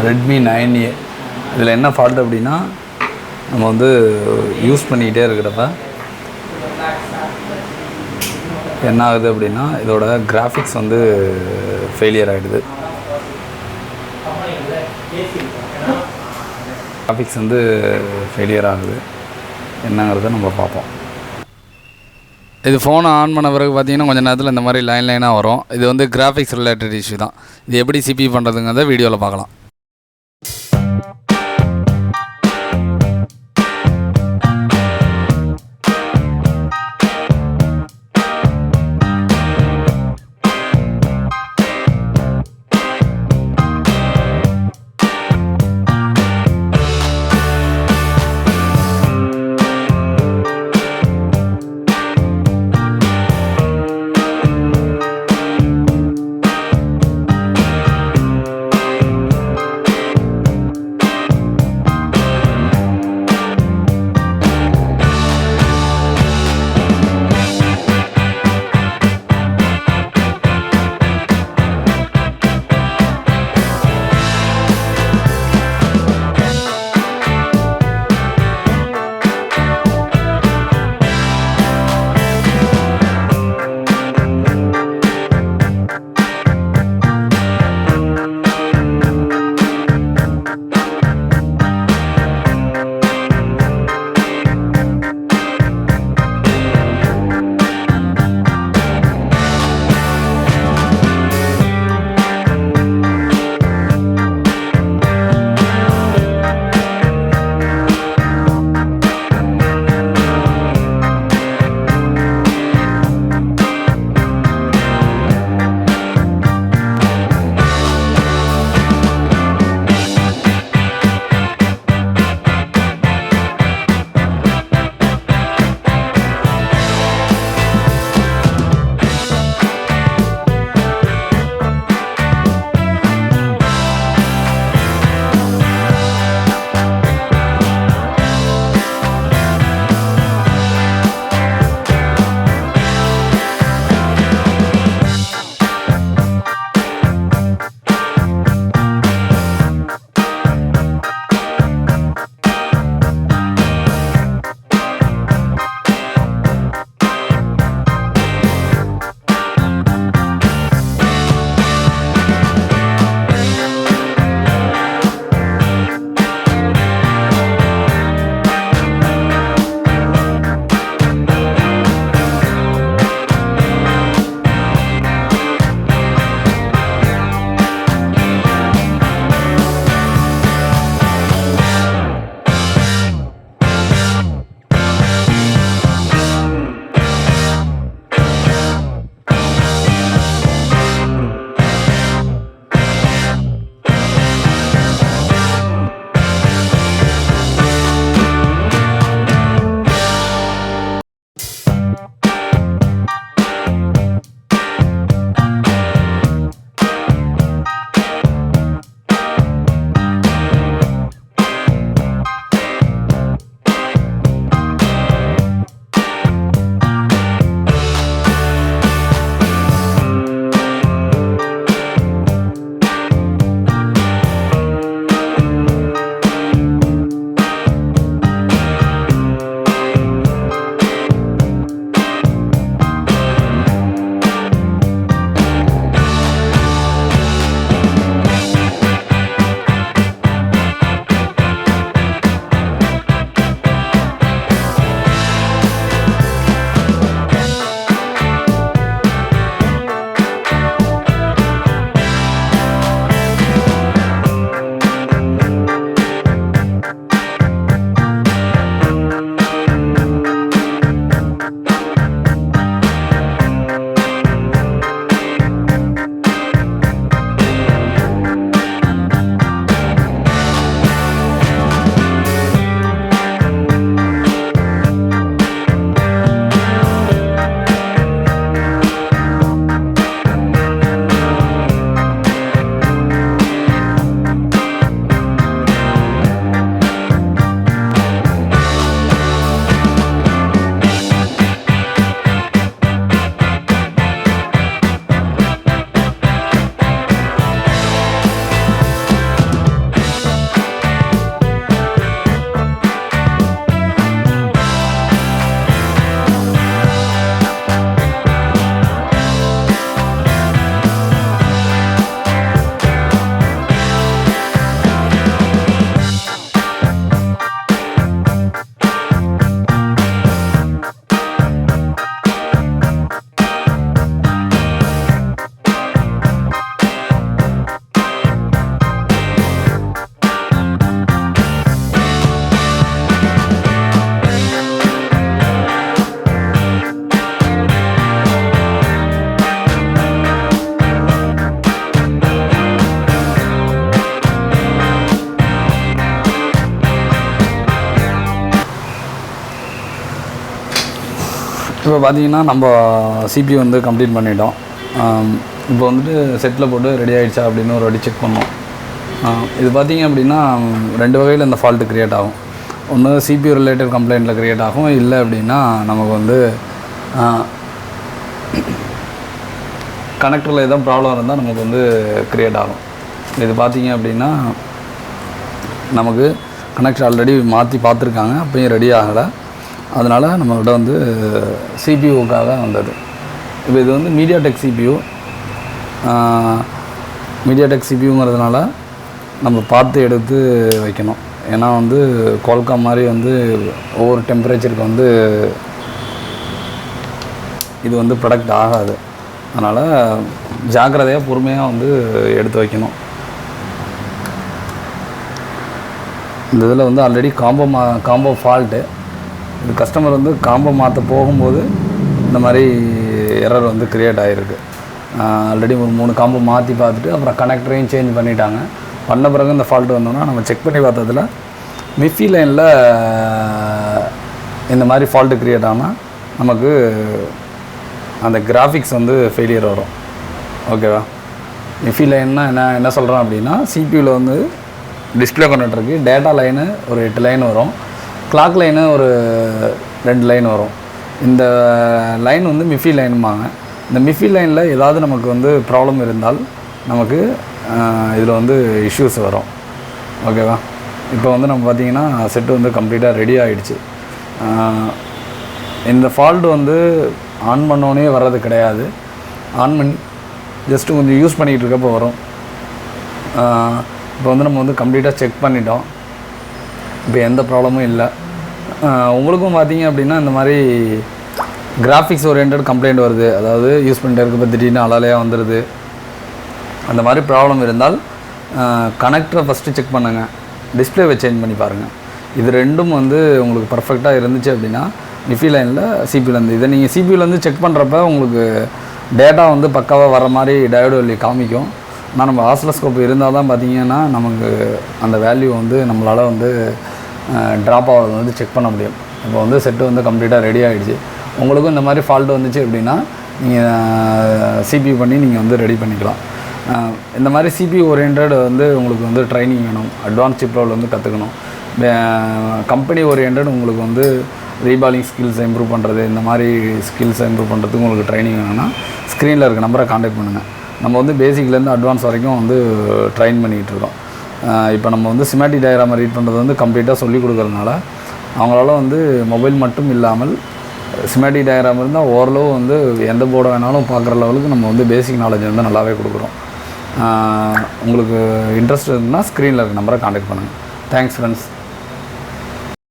Redmi 9A. இதில் என்ன fault அப்படின்னா நம்ம வந்து யூஸ் பண்ணிக்கிட்டே இருக்கிறப்ப என்ன ஆகுது அப்படின்னா இதோட கிராஃபிக்ஸ் வந்து ஃபெயிலியர் ஆகிடுது. கிராஃபிக்ஸ் வந்து ஃபெயிலியர் ஆகுது. என்னங்கிறத நம்ம பார்ப்போம். இது ஃபோனை ஆன் பண்ண பிறகு பார்த்தீங்கன்னா கொஞ்சம் நேரத்தில் இந்த மாதிரி லைனாக வரும். இது வந்து கிராஃபிக்ஸ் ரிலேட்டட் இஷ்யூ தான். இது எப்படி சிபி பண்ணுறதுங்கிறத வீடியோவில் பார்க்கலாம். இப்போ பார்த்தீங்கன்னா நம்ம சிபியூ வந்து கம்ப்ளீட் பண்ணிட்டோம். இப்போ வந்துட்டு செட்டில் போட்டு ரெடி ஆகிடுச்சா அப்படின்னு ஒரு வாட்டி செக் பண்ணோம். இது பார்த்திங்க அப்படின்னா 2 வகையில் இந்த ஃபால்ட்டு க்ரியேட் ஆகும். ஒன்று சிபியூ ரிலேட்டட் கம்ப்ளைண்ட்டில் க்ரியேட் ஆகும், இல்லை அப்படின்னா நமக்கு வந்து கனெக்டரில் எதுவும் ப்ராப்ளம் இருந்தால் நமக்கு வந்து க்ரியேட் ஆகும். இது பார்த்திங்க அப்படின்னா நமக்கு கனெக்டர் ஆல்ரெடி மாற்றி பார்த்துருக்காங்க, அப்பயும் ரெடி ஆகலை. அதனால் நம்மக்கிட்ட வந்து சிபியூக்காக வந்தது. இப்போ இது வந்து மீடியாடெக் சிபியூங்கிறதுனால நம்ம பார்த்து எடுத்து வைக்கணும். ஏன்னா வந்து குவால்காம் மாதிரி வந்து ஒவ்வொரு டெம்பரேச்சருக்கு வந்து இது வந்து ப்ரொடக்ட் ஆகாது. அதனால் ஜாக்கிரதையாக பொறுமையாக வந்து எடுத்து வைக்கணும். இந்த இதில் வந்து ஆல்ரெடி காம்போ ஃபால்ட்டு. இது கஸ்டமர் வந்து காம்போ மாற்ற போகும்போது இந்த மாதிரி எரர் வந்து க்ரியேட் ஆகிருக்கு. ஆல்ரெடி ஒரு 3 காம்போ மாற்றி பார்த்துட்டு அப்புறம் கனெக்டரையும் சேஞ்ச் பண்ணிட்டாங்க. பண்ண பிறகு இந்த ஃபால்ட்டு வந்தோன்னா நம்ம செக் பண்ணி பார்த்ததில் மிஃபி லைனில் இந்த மாதிரி ஃபால்ட்டு க்ரியேட் ஆனால் நமக்கு அந்த கிராஃபிக்ஸ் வந்து ஃபெயிலியர் வரும். ஓகேவா? மிஃபி லைன்னா என்ன சொல்கிறோம் அப்படின்னா, சிபியூவில் வந்து டிஸ்பிளே கனெக்டருக்கு டேட்டா லைனு ஒரு 8 லைன் வரும், கிளாக் லைனு ஒரு 2 லைன் வரும். இந்த லைன் வந்து மிஃபி லைனுமாங்க. இந்த மிஃபி லைனில் ஏதாவது நமக்கு வந்து ப்ராப்ளம் இருந்தால் நமக்கு இதில் வந்து இஷ்யூஸ் வரும். ஓகேவா? இப்போ வந்து நம்ம பார்த்திங்கன்னா செட்டு வந்து கம்ப்ளீட்டாக ரெடி ஆகிடுச்சு. இந்த ஃபால்ட் வந்து ஆன் பண்ணோன்னே வர்றது கிடையாது. ஆன் பண்ணி ஜஸ்ட்டு கொஞ்சம் யூஸ் பண்ணிக்கிட்டு இருக்கப்போ வரும். இப்போ வந்து நம்ம வந்து கம்ப்ளீட்டாக செக் பண்ணிட்டோம். இப்போ எந்த ப்ராப்ளமும் இல்லை. உங்களுக்கும் பார்த்தீங்க அப்படின்னா இந்த மாதிரி கிராஃபிக்ஸ் ஓரியன்ட் கம்ப்ளைண்ட் வருது, அதாவது யூஸ் பண்ணிட்டு இருக்கப்போ திடீர்னு அலாலையாக வந்துடுது, அந்த மாதிரி ப்ராப்ளம் இருந்தால் கனெக்டரை ஃபஸ்ட்டு செக் பண்ணுங்கள், டிஸ்பிளேவை சேஞ்ச் பண்ணி பாருங்கள். இது ரெண்டும் வந்து உங்களுக்கு பர்ஃபெக்டாக இருந்துச்சு அப்படின்னா மிஃபி லைனில் சிபியூலேருந்து இதை நீங்கள் சிபியூலேருந்து செக் பண்ணுறப்ப உங்களுக்கு டேட்டா வந்து பக்காவாக வர மாதிரி டயோடு வேல்யூ காமிக்கும். ஆனால் நம்ம ஆசிலோஸ்கோப் இருந்தால் தான் பார்த்திங்கன்னா நமக்கு அந்த வேல்யூ வந்து நம்மளால் வந்து ட்ராப் ஆகிறது வந்து செக் பண்ண முடியும். இப்போ வந்து செட்டு வந்து கம்ப்ளீட்டாக ரெடி ஆகிடுச்சு. உங்களுக்கும் இந்த மாதிரி ஃபால்ட்டு வந்துச்சு அப்படின்னா நீங்கள் சிபியூ பண்ணி நீங்கள் வந்து ரெடி பண்ணிக்கலாம். இந்த மாதிரி சிபியூ ஓரியன்ட் வந்து உங்களுக்கு வந்து ட்ரைனிங் வேணும், அட்வான்ஸ் சிப் லெவல் வந்து கற்றுக்கணும். கம்பெனி ஓரியன்ட் உங்களுக்கு வந்து ரீபாலிங் ஸ்கில்ஸை இம்ப்ரூவ் பண்ணுறது, இந்த மாதிரி ஸ்கில்ஸை இம்ப்ரூவ் பண்ணுறதுக்கு உங்களுக்கு ட்ரைனிங் வேணும்னா ஸ்க்ரீனில் இருக்க நம்பரை காண்டாக்ட் பண்ணுங்கள். நம்ம வந்து பேசிக்லேருந்து அட்வான்ஸ் வரைக்கும் வந்து ட்ரைன் பண்ணிக்கிட்டு இருக்கோம். இப்போ நம்ம வந்து சிமேட்டிக் டயக்ராமை ரீட் பண்ணுறது வந்து கம்ப்ளீட்டாக சொல்லிக் கொடுக்கறதுனால அவங்களால வந்து மொபைல் மட்டும் இல்லாமல் சிமேட்டிக் டயக்ராம் இருந்தால் ஓரளவு வந்து எந்த போர்டை வேணாலும் பார்க்குற லெவலுக்கு நம்ம வந்து பேசிக் நாலேஜ் வந்து நல்லாவே கொடுக்குறோம். உங்களுக்கு இன்ட்ரெஸ்ட் இருந்தால் ஸ்க்ரீனில் இருக்க நம்பரை காண்டாக்ட் பண்ணுங்கள். Thanks friends.